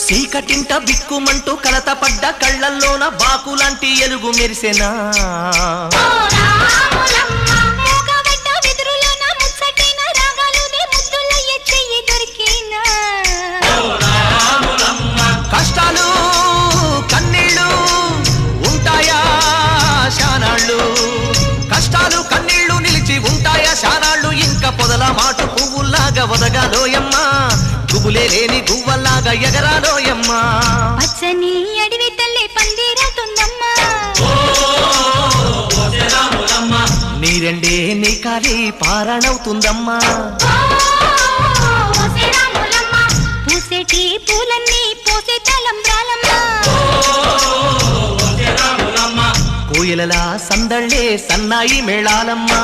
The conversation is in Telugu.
చీకటింట బిక్కుమంటూ కలత పడ్డ కళ్ళల్లోన బాకులాంటి ఎలుగు మెరిసెనా కష్టాలు కన్నీళ్ళు ఉంటాయా శానాళ్ళు, కష్టాలు కన్నీళ్లు నిలిచి ఉంటాయా శానాళ్ళు, ఇంకా పొదల మాటు పువ్వుల్లాగా వదగాలోయమ్మా, గుబులే లేని గువ్వల్లాగా ఎగరాలోయమ్మా. పచ్చని అడవి తల్లి పందిరవుతుందమ్మా, నీరెండే నీ కాలి పారణవుతుందమ్మా. పూసేటి పూలన్నీ పోసే తలంబ్రాలమ్మా, కోయిలలా సందళ్ళే సన్నాయి మేళాలమ్మా.